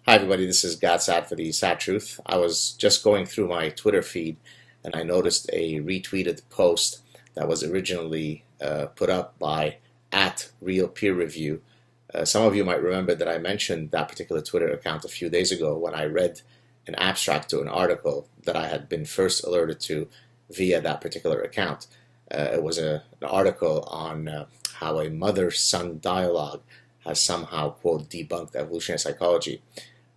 Hi everybody, this is SAAD for the SAAD Truth. I was just going through my Twitter feed and I noticed a retweeted post that was originally put up by @RealPeerReview. Some of you might remember that I mentioned that particular Twitter account a few days ago when I read an abstract to an article that I had been first alerted to via that particular account. It was an article on how a mother-son dialogue has somehow, quote, debunked evolutionary psychology.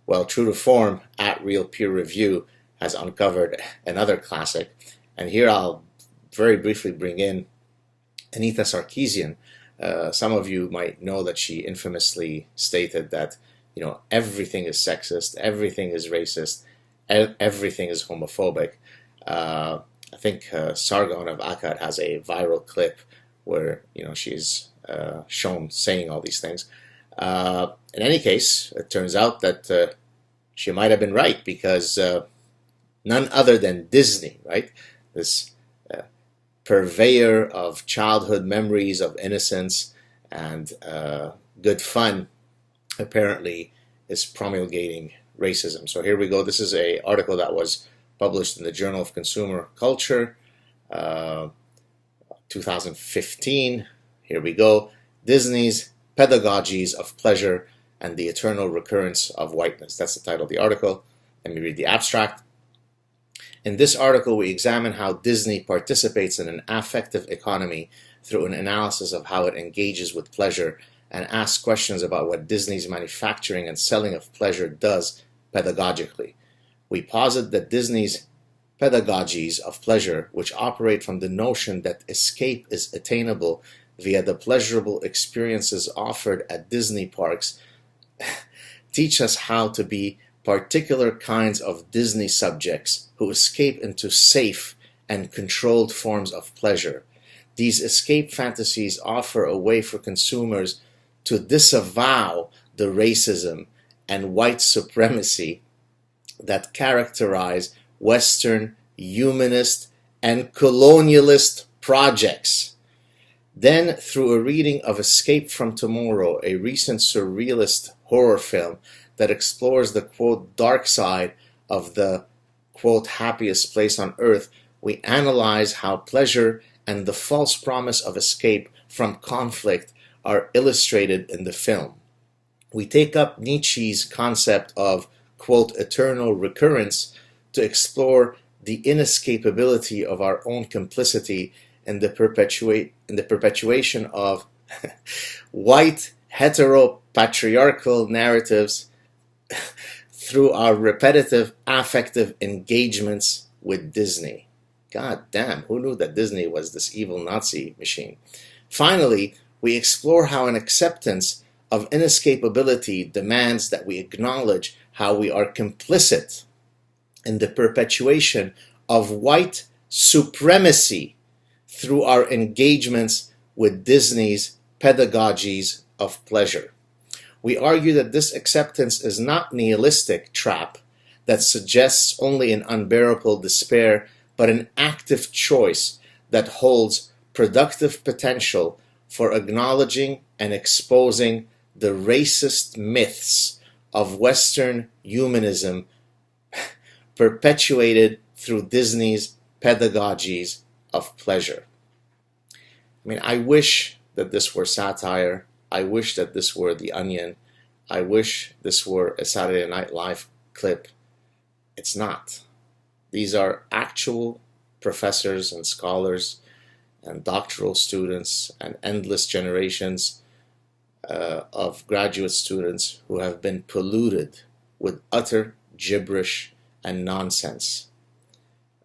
Well, true to form, @RealPeerReview has uncovered another classic, and here I'll very briefly bring in Anita Sarkeesian. Some of you might know that she infamously stated that, everything is sexist, everything is racist, everything is homophobic. I think Sargon of Akkad has a viral clip where, she's shown saying all these things. In any case, it turns out that she might have been right, because none other than Disney, right, this purveyor of childhood memories of innocence and good fun, apparently is promulgating racism. So here we go. This is an article that was published in the Journal of Consumer Culture, 2015. Here we go. Disney's Pedagogies of Pleasure and the Eternal Recurrence of Whiteness. That's the title of the article. Let me read the abstract. In this article, we examine how Disney participates in an affective economy through an analysis of how it engages with pleasure, and ask questions about what Disney's manufacturing and selling of pleasure does pedagogically. We posit that Disney's pedagogies of pleasure, which operate from the notion that escape is attainable via the pleasurable experiences offered at Disney parks, teach us how to be particular kinds of Disney subjects who escape into safe and controlled forms of pleasure. These escape fantasies offer a way for consumers to disavow the racism and white supremacy that characterize Western humanist and colonialist projects. Then, through a reading of Escape from Tomorrow, a recent surrealist horror film that explores the, quote, dark side of the, quote, happiest place on earth, we analyze how pleasure and the false promise of escape from conflict are illustrated in the film. We take up Nietzsche's concept of, quote, eternal recurrence to explore the inescapability of our own complicity in the perpetuation of white hetero-patriarchal narratives through our repetitive affective engagements with Disney. God damn, who knew that Disney was this evil Nazi machine? Finally, we explore how an acceptance of inescapability demands that we acknowledge how we are complicit in the perpetuation of white supremacy through our engagements with Disney's pedagogies of pleasure. We argue that this acceptance is not nihilistic trap that suggests only an unbearable despair, but an active choice that holds productive potential for acknowledging and exposing the racist myths of Western humanism perpetuated through Disney's pedagogies of pleasure. I mean, I wish that this were satire. I wish that this were The Onion. I wish this were a Saturday Night Live clip. It's not. These are actual professors and scholars and doctoral students and endless generations of graduate students who have been polluted with utter gibberish and nonsense.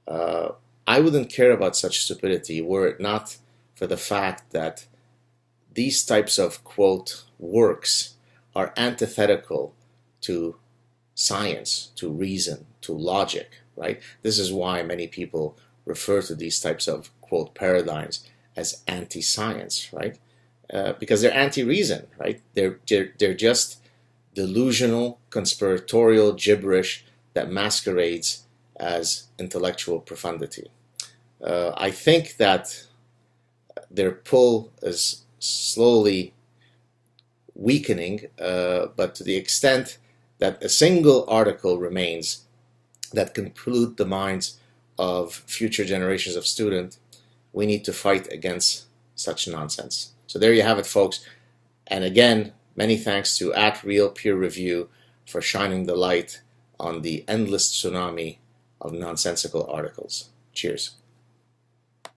I wouldn't care about such stupidity were it not for the fact that these types of, quote, works are antithetical to science, to reason, to logic, right? This is why many people refer to these types of, quote, paradigms as anti-science, right? Because they're anti-reason, right? They're just delusional, conspiratorial gibberish that masquerades as intellectual profundity. I think that their pull is slowly weakening, but to the extent that a single article remains that can pollute the minds of future generations of students, we need to fight against such nonsense. So there you have it, folks. And again, many thanks to @RealPeerReview for shining the light on the endless tsunami of nonsensical articles. Cheers.